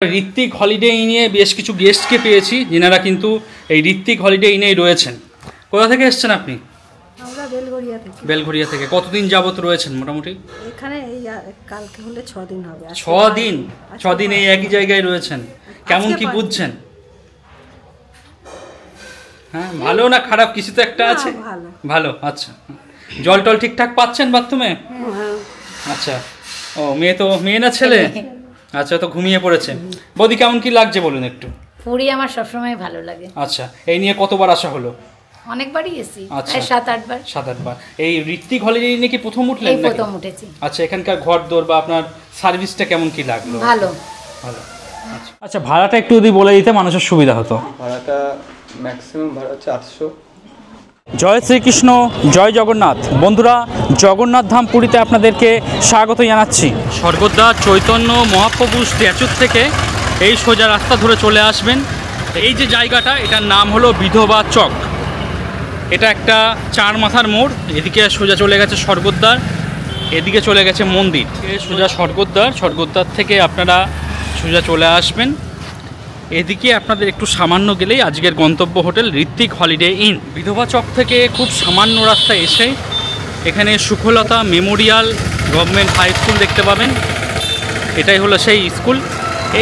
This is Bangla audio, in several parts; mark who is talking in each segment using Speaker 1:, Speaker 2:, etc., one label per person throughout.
Speaker 1: ঋত্বিক হলিডে ইনে বেশ কিছু গেস্টকে পেয়েছি যিনারা কিন্তু এই ঋত্বিক হলিডে ইনেই রয়েছেন। কোথা থেকে এসেছেন আপনি?
Speaker 2: আমরা বেলঘরিয়া থেকে।
Speaker 1: বেলঘরিয়া থেকে কতদিন যাবত রয়েছেন মোটামুটি?
Speaker 2: এখানে এই কালকে হলে 6 দিন হবে।
Speaker 1: 6 দিন? 6 দিন এই একই জায়গায় রয়েছেন, কেমন কি বুঝছেন? হ্যাঁ, ভালো না খারাপ কিছু তো একটা আছে?
Speaker 2: ভালো।
Speaker 1: ভালো, আচ্ছা। জল টল ঠিকঠাক পাচ্ছেন বাথরুমে? আচ্ছা। ও মেয়ে না ছেলে? আচ্ছা, তো ঘুমিয়ে পড়েছে। বৌদি কেমন কি লাগছে বলুন একটু।
Speaker 3: পুরী আমার সবসময় ভালো লাগে।
Speaker 1: আচ্ছা, এই নিয়ে কতবার আসা হলো?
Speaker 3: অনেকবারই এসেছি,
Speaker 1: আচ্ছা,
Speaker 3: 7-8 বার।
Speaker 1: 7-8 বার। এই ঋত্বিক হলিডে ইনে কি প্রথম উঠলেন?
Speaker 3: এই প্রথম উঠেছি।
Speaker 1: আচ্ছা, এখানকার ঘরদোর বা আপনার সার্ভিসটা কেমন কি লাগলো?
Speaker 3: ভালো।
Speaker 1: ভালো। আচ্ছা, ভাড়াটা একটু যদি বলে দিতে মানুষের সুবিধা হতো।
Speaker 4: ভাড়াটা ম্যাক্সিমাম ভাড়া হচ্ছে 800।
Speaker 1: জয় শ্রীকৃষ্ণ, জয় জগন্নাথ। বন্ধুরা, জগন্নাথ ধাম পুরীতে আপনাদেরকে স্বাগত জানাচ্ছি। স্বর্গদ্বার চৈতন্য মহাপ্রভু স্ট্যাচুর থেকে এই সোজা রাস্তা ধরে চলে আসবেন। এই যে জায়গাটা, এটার নাম হলো বিধবা চক। এটা একটা 4 মাথার মোড়। এদিকে সোজা চলে গেছে স্বর্গদ্বার, এদিকে চলে গেছে মন্দির। সোজা স্বর্গদ্বার থেকে আপনারা সোজা চলে আসবেন। এদিকে আপনাদের একটু সামান্য গেলেই আজকের গন্তব্য হোটেল ঋত্বিক হলিডে ইন। বিধবা চক থেকে খুব সামান্য রাস্তা এসে এখানে Sukhlata memorial government high school দেখতে পাবেন। এটাই হলো সেই স্কুল।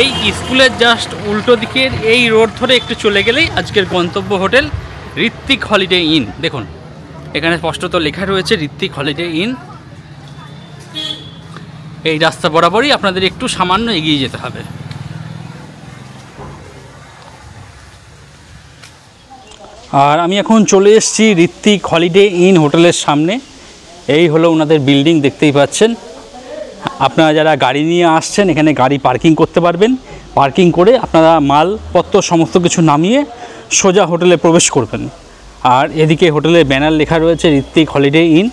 Speaker 1: এই স্কুলের জাস্ট উল্টো দিকের এই রোড ধরে একটু চলে গেলেই আজকের গন্তব্য হোটেল ঋত্বিক হলিডে ইন। দেখুন, এখানে স্পষ্টত লেখা রয়েছে ঋত্বিক হলিডে ইন। এই রাস্তা বরাবরই আপনাদের একটু সামান্য এগিয়ে যেতে হবে। আর আমি এখন চলে এসেছি ঋত্বিক হলিডে ইন হোটেলের সামনে। এই হলো ওনাদের বিল্ডিং, দেখতেই পাচ্ছেন। আপনারা যারা গাড়ি নিয়ে আসছেন এখানে গাড়ি পার্কিং করতে পারবেন। পার্কিং করে আপনারা মালপত্র সমস্ত কিছু নামিয়ে সোজা হোটেলে প্রবেশ করবেন। আর এদিকে হোটেলের ব্যানার লেখা রয়েছে ঋত্বিক হলিডে ইন।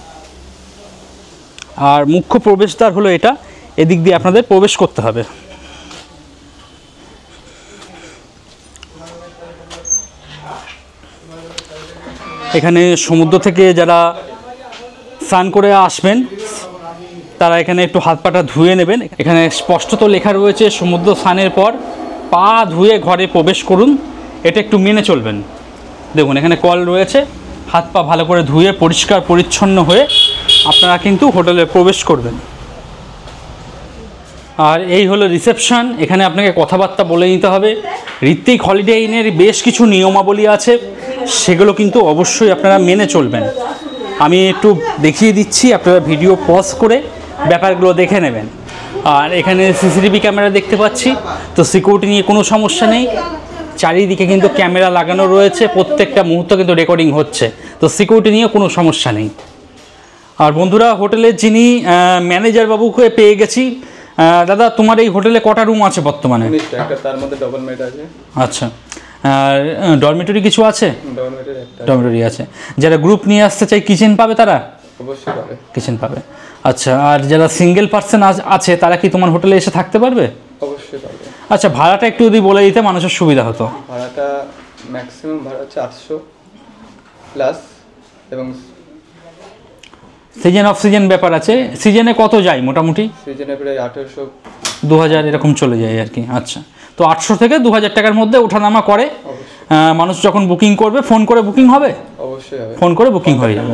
Speaker 1: আর মুখ্য প্রবেশদ্বার হলো এটা, এদিক দিয়ে আপনাদের প্রবেশ করতে হবে। এখানে সমুদ্র থেকে যারা স্নান করে আসবেন তারা এখানে একটু হাত পাটা ধুয়ে নেবেন। এখানে স্পষ্টত লেখা রয়েছে সমুদ্র স্নানের পর পা ধুয়ে ঘরে প্রবেশ করুন। এটা একটু মেনে চলবেন। দেখুন, এখানে কল রয়েছে, হাত পা ভালো করে ধুয়ে পরিষ্কার পরিচ্ছন্ন হয়ে আপনারা কিন্তু হোটেলে প্রবেশ করবেন। আর এই হলো রিসেপশন। এখানে আপনাকে কথাবার্তা বলে নিতে হবে। ঋত্বিক হলিডে ইনের বেশ কিছু নিয়মাবলী আছে, সেগুলো কিন্তু অবশ্যই আপনারা মেনে চলবেন। আমি একটু দেখিয়ে দিচ্ছি, আপনারা ভিডিও পজ করে ব্যাপারগুলো দেখে নেবেন। আর এখানে সিসিটিভি ক্যামেরা দেখতে পাচ্ছি, তো সিকিউরিটি নিয়ে কোনো সমস্যা নেই। চারিদিকে কিন্তু ক্যামেরা লাগানো রয়েছে, প্রত্যেকটা মুহূর্ত কিন্তু রেকর্ডিং হচ্ছে, তো সিকিউরিটি নিয়ে কোনো সমস্যা নেই। আর বন্ধুরা, হোটেলের যিনি ম্যানেজার বাবুকে পেয়ে গেছি। দাদা, তোমার এই হোটেলে কটা রুম আছে বর্তমানে?
Speaker 4: একটা, তার মধ্যে ডবল বেড আছে।
Speaker 1: আচ্ছা, আর ডরমিটরি কিছু আছে? ডরমিটরি আছে। যারা গ্রুপ নিয়ে আসতে চাই কিচেন পাবে তারা?
Speaker 4: অবশ্যই পাবে,
Speaker 1: কিচেন পাবে। আচ্ছা, আর যারা সিঙ্গেল পার্সন আছে তারা কি তোমার হোটেলে এসে থাকতে পারবে?
Speaker 4: অবশ্যই পাবে।
Speaker 1: আচ্ছা, ভাড়াটা একটু যদি বলে দিতে মানুষের সুবিধা হতো।
Speaker 4: ভাড়াটা ম্যাক্সিমাম ভাড়া হচ্ছে 800 প্লাস, এবং
Speaker 1: সিজন অফ সিজন ব্যাপার আছে। সিজনে কত যায় মোটামুটি?
Speaker 4: সিজনে প্রায় 1800
Speaker 1: 2000 এরকম চলে যায় আর কি। আচ্ছা, তো 800 থেকে 2000 টাকার মধ্যে ওঠানামা করে। মানুষ যখন বুকিং করবে ফোন করে বুকিং হবে?
Speaker 4: অবশ্যই হবে,
Speaker 1: ফোন করে বুকিং হয়ে যাবে।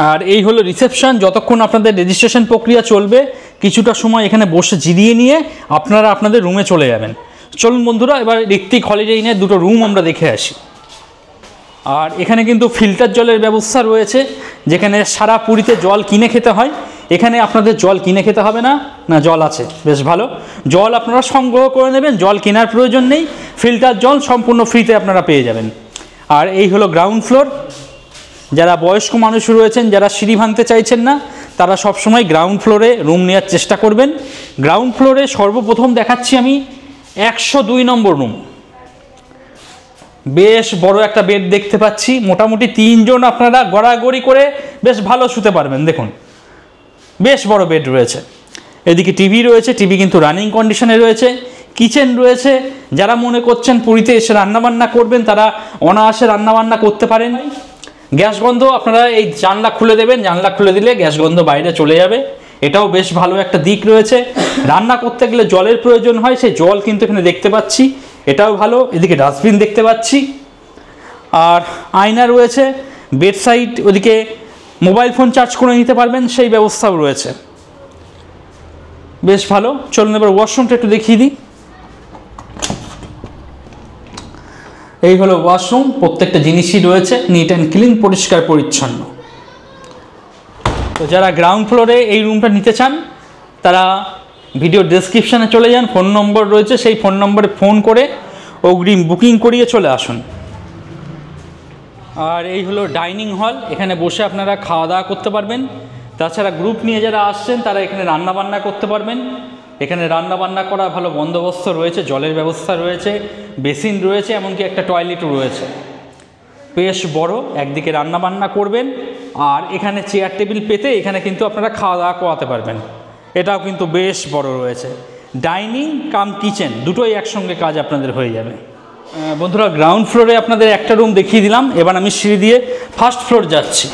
Speaker 1: আর এই হলো রিসেপশন। যতক্ষণ আপনাদের রেজিস্ট্রেশন প্রক্রিয়া চলবে, কিছুটা সময় এখানে বসে জিরিয়ে নিয়ে আপনারা আপনাদের রুমে চলে যাবেন। চলুন বন্ধুরা, এবার ঋত্বিক হলিডে ইনের দুটো রুম আমরা দেখে আসি। আর এখানে কিন্তু ফিল্টার জলের ব্যবস্থা রয়েছে, যেখানে সারা পুরীতে জল কিনে খেতে হয়। এখানে আপনাদের জল কিনে খেতে হবে না, না জল আছে, বেশ ভালো। জল আপনারা সংগ্রহ করে নেবেন, জল কেনার প্রয়োজন নেই। ফিল্টার জল সম্পূর্ণ ফ্রিতে আপনারা পেয়ে যাবেন। আর এই হলো গ্রাউন্ড ফ্লোর। যারা বয়স্ক মানুষ রয়েছেন, যারা সিঁড়ি ভাঙতে চাইছেন না, তারা সবসময় গ্রাউন্ড ফ্লোরে রুম নেওয়ার চেষ্টা করবেন। গ্রাউন্ড ফ্লোরে সর্বপ্রথম দেখাচ্ছি আমি 102 নম্বর রুম। বেশ বড় একটা বেড দেখতে পাচ্ছি। মোটামুটি 3 জন আপনারা গড়াগড়ি করে বেশ ভালো শুতে পারবেন। দেখুন, বেশ বড় বেড রয়েছে। এদিকে টিভি রয়েছে, টিভি কিন্তু রানিং কন্ডিশনে রয়েছে। কিচেন রয়েছে। যারা মনে করছেন পুরীতে এসে রান্নাবান্না করবেন, তারা অনায়াসে রান্নাবান্না করতে পারেন। গ্যাস গন্ধ আপনারা এই জানলা খুলে দেবেন, জানলা খুলে দিলে গ্যাস গন্ধ বাইরে চলে যাবে। এটাও বেশ ভালো একটা দিক রয়েছে। রান্না করতে গেলে জলের প্রয়োজন হয়, সেই জল কিন্তু এখানে দেখতে পাচ্ছি, এটাও ভালো। এদিকে ডাস্টবিন দেখতে পাচ্ছি, আর আয়না রয়েছে। বেড সাইড, ওদিকে মোবাইল ফোন চার্জ করে নিতে পারবেন, সেই ব্যবস্থাও রয়েছে, বেশ ভালো। চলুন এবার ওয়াশরুমটা একটু দেখিয়ে দিই। এই হলো ওয়াশরুম, প্রত্যেকটা জিনিসই রয়েছে নিট অ্যান্ড ক্লিন, পরিষ্কার পরিচ্ছন্ন। তো যারা গ্রাউন্ড ফ্লোরে এই রুমটা নিতে চান তারা ভিডিও ডেসক্রিপশানে চলে যান, ফোন নম্বর রয়েছে, সেই ফোন নম্বরে ফোন করে অগ্রিম বুকিং করিয়ে চলে আসুন। আর এই হলো ডাইনিং হল, এখানে বসে আপনারা খাওয়া দাওয়া করতে পারবেন। তাছাড়া গ্রুপ নিয়ে যারা আসছেন তারা এখানে রান্নাবান্না করতে পারবেন। এখানে রান্নাবান্না করা ভালো বন্দোবস্ত রয়েছে, জলের ব্যবস্থা রয়েছে, বেসিন রয়েছে, এমনকি একটা টয়লেটও রয়েছে, বেশ বড়। একদিকে রান্নাবান্না করবেন আর এখানে চেয়ার টেবিল পেতে এখানে কিন্তু আপনারা খাওয়া দাওয়া করাতে পারবেন, এটাও কিন্তু বেশ বড় রয়েছে। ডাইনিং কাম কিচেন দুটোই একসঙ্গে কাজ আপনাদের হয়ে যাবে। বন্ধুরা, গ্রাউন্ড ফ্লোরে আপনাদের একটা রুম দেখিয়ে দিলাম, এবার আমি সিঁড়ি দিয়ে ফার্স্ট ফ্লোর যাচ্ছি।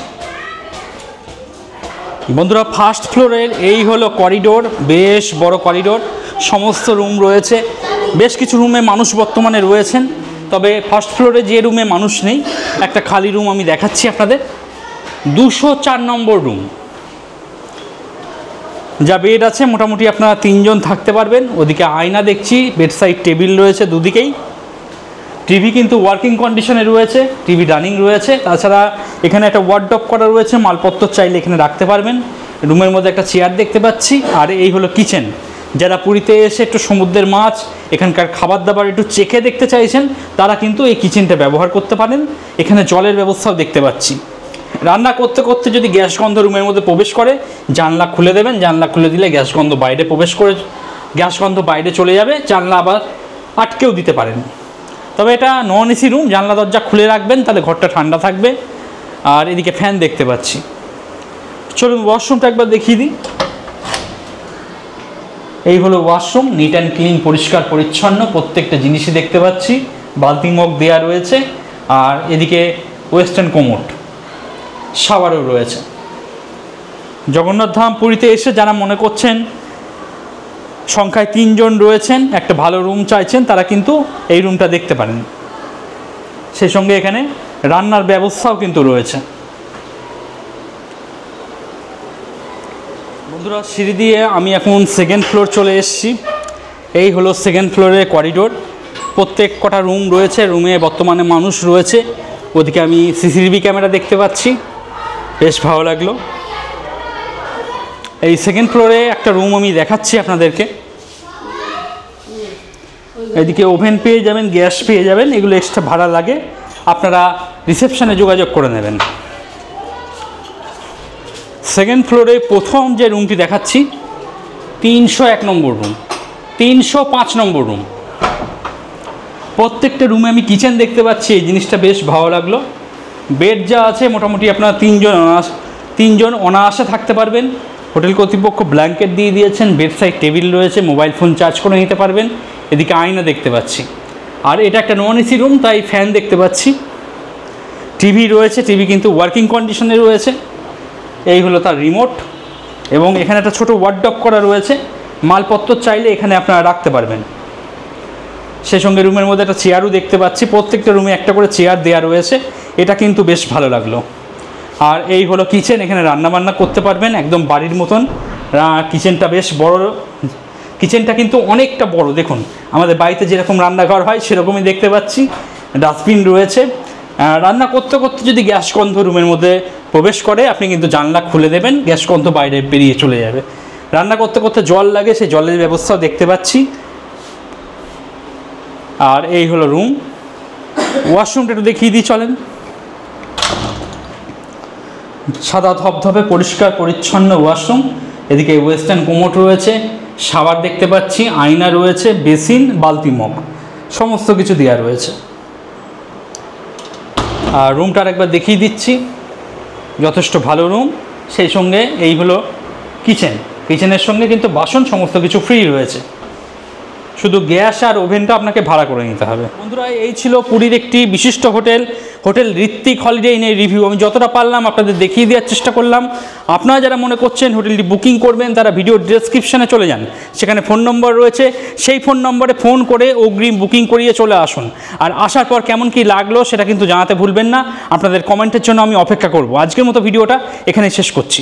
Speaker 1: বন্ধুরা, ফার্স্ট ফ্লোরের এই হলো করিডোর, বেশ বড় করিডোর, সমস্ত রুম রয়েছে। বেশ কিছু রুমে মানুষ বর্তমানে রয়েছেন, তবে ফার্স্ট ফ্লোরে যে রুমে মানুষ নেই, একটা খালি রুম আমি দেখাচ্ছি আপনাদের। 204 নম্বর রুম, যা বেড আছে মোটামুটি আপনারা 3 জন থাকতে পারবেন। ওদিকে আয়না দেখছি, বেড সাইড টেবিল রয়েছে দুদিকেই, টিভি কিন্তু ওয়ার্কিং কন্ডিশনে রয়েছে, টিভি রানিং রয়েছে। তাছাড়া এখানে একটা ওয়ার্ডরোব করা রয়েছে, মালপত্র চাইলে এখানে রাখতে পারবেন। রুমের মধ্যে একটা চেয়ার দেখতে পাচ্ছি। আর এই হলো কিচেন, যারা পুরীতে এসে একটু সমুদ্রের মাছ, এখানকার খাবার দাবার একটু চেখে দেখতে চাইছেন তারা কিন্তু এই কিচেনটা ব্যবহার করতে পারেন। এখানে জলের ব্যবস্থাও দেখতে পাচ্ছি। রান্না করতে করতে যদি গ্যাস গন্ধ রুমের মধ্যে প্রবেশ করে, জানলা খুলে দেবেন, জানলা খুলে দিলে গ্যাস গন্ধ বাইরে প্রবেশ করে, গ্যাস গন্ধ বাইরে চলে যাবে। জানলা আবার আটকেও দিতে পারেন, তবে এটা নন এসি রুম, জানলা দরজা খুলে রাখবেন, তাহলে ঘরটা ঠান্ডা থাকবে। আর এদিকে ফ্যান দেখতে পাচ্ছি। চলুন ওয়াশরুমটা একবার দেখিয়ে দিই। এই হলো ওয়াশরুম, নিট অ্যান্ড ক্লিন, পরিষ্কার পরিচ্ছন্ন, প্রত্যেকটা জিনিসই দেখতে পাচ্ছি, বালতি মগ দেওয়া রয়েছে। আর এদিকে ওয়েস্টার্ন কোমোড, শাওয়ারও রয়েছে। জগন্নাথ ধাম পুরীতে এসে যারা মনে করছেন সংখ্যায় 3 জন রয়েছেন, একটা ভালো রুম চাইছেন, তারা কিন্তু এই রুমটা দেখতে পারেন। সেই সঙ্গে এখানে রান্নার ব্যবস্থাও কিন্তু রয়েছে। বন্ধুরা, সিঁড়ি দিয়ে আমি এখন সেকেন্ড ফ্লোর চলে এসেছি। এই হলো সেকেন্ড ফ্লোরের করিডোর, প্রত্যেক কটা রুম রয়েছে, রুমে বর্তমানে মানুষ রয়েছে। ওদিকে আমি সিসিটিভি ক্যামেরা দেখতে পাচ্ছি, বেশ ভালো লাগলো। এই সেকেন্ড ফ্লোরে একটা রুম আমি দেখাচ্ছি আপনাদেরকে। এদিকে ওভেন পেয়ে যাবেন, গ্যাস পেয়ে যাবেন, এগুলো এক্সট্রা ভাড়া লাগে, আপনারা রিসেপশনে যোগাযোগ করে নেবেন। সেকেন্ড ফ্লোরে প্রথম যে রুমটি দেখাচ্ছি 301 নম্বর রুম, 305 নম্বর রুম। প্রত্যেকটা রুমে আমি কিচেন দেখতে পাচ্ছি, এই জিনিসটা বেশ ভালো লাগলো। বেড যা আছে মোটামুটি আপনারা 3 জন অনায়াসে থাকতে পারবেন। হোটেল কর্তৃপক্ষ ব্ল্যাঙ্কেট দিয়ে দিয়েছেন, বেড সাইড টেবিল রয়েছে, মোবাইল ফোন চার্জ করে নিতে পারবেন। এদিকে আয়না দেখতে পাচ্ছি। আর এটা একটা নন এসি রুম, তাই ফ্যান দেখতে পাচ্ছি। টিভি রয়েছে, টিভি কিন্তু ওয়ার্কিং কন্ডিশনে রয়েছে। এই হলো তার রিমোট, এবং এখানে একটা ছোটো ওয়ার্ডরোব করা রয়েছে, মালপত্র চাইলে এখানে আপনারা রাখতে পারবেন। সেই সঙ্গে রুমের মধ্যে একটা চেয়ারও দেখতে পাচ্ছি, প্রত্যেকটা রুমে একটা করে চেয়ার দেওয়া রয়েছে, এটা কিন্তু বেশ ভালো লাগলো। আর এই হলো কিচেন, এখানে রান্নাবান্না করতে পারবেন একদম বাড়ির মতন। কিচেনটা বেশ বড়, কিচেনটা কিন্তু অনেকটা বড়। দেখুন, আমাদের বাড়িতে যেরকম রান্নাঘর হয় সেরকমই দেখতে পাচ্ছি। ডাস্টবিন রয়েছে। রান্না করতে করতে যদি গ্যাস গন্ধ রুমের মধ্যে প্রবেশ করে, আপনি কিন্তু জানলা খুলে দেবেন, গ্যাস গন্ধ বাইরে বেরিয়ে চলে যাবে। রান্না করতে করতে জল লাগে, সেই জলের ব্যবস্থাও দেখতে পাচ্ছি। আর এই হলো রুম। ওয়াশরুমটা একটু দেখিয়ে দিই, চলেন। সাদা ধপধপে পরিষ্কার পরিচ্ছন্ন ওয়াশরুম। এদিকে ওয়েস্টার্ন কোমোড রয়েছে, শাওয়ার দেখতে পাচ্ছি, আয়না রয়েছে, বেসিন, বালতি মগ, সমস্ত কিছু দেওয়া রয়েছে। আর রুমটার একবার দেখিয়ে দিচ্ছি, যথেষ্ট ভালো রুম। সেই সঙ্গে এই হলো কিচেন, কিচেনের সঙ্গে কিন্তু বাসন সমস্ত কিছু ফ্রি রয়েছে। শুধু গ্যাস আর ওভেনটা আপনাকে ভাড়া করে নিতে হবে। বন্ধুরা, এই ছিল পুরীর একটি বিশিষ্ট হোটেল ঋত্বিক হলিডে ইনের রিভিউ। আমি যতটা পারলাম আপনাদের দেখিয়ে দেওয়ার চেষ্টা করলাম। আপনারা যারা মনে করছেন হোটেলটি বুকিং করবেন তারা ভিডিও ডেসক্রিপশানে চলে যান, সেখানে ফোন নম্বর রয়েছে, সেই ফোন নম্বরে ফোন করে অগ্রিম বুকিং করিয়ে চলে আসুন। আর আসার পর কেমন কি লাগলো সেটা কিন্তু জানাতে ভুলবেন না। আপনাদের কমেন্টের জন্য আমি অপেক্ষা করব। আজকের মতো ভিডিওটা এখানে শেষ করছি।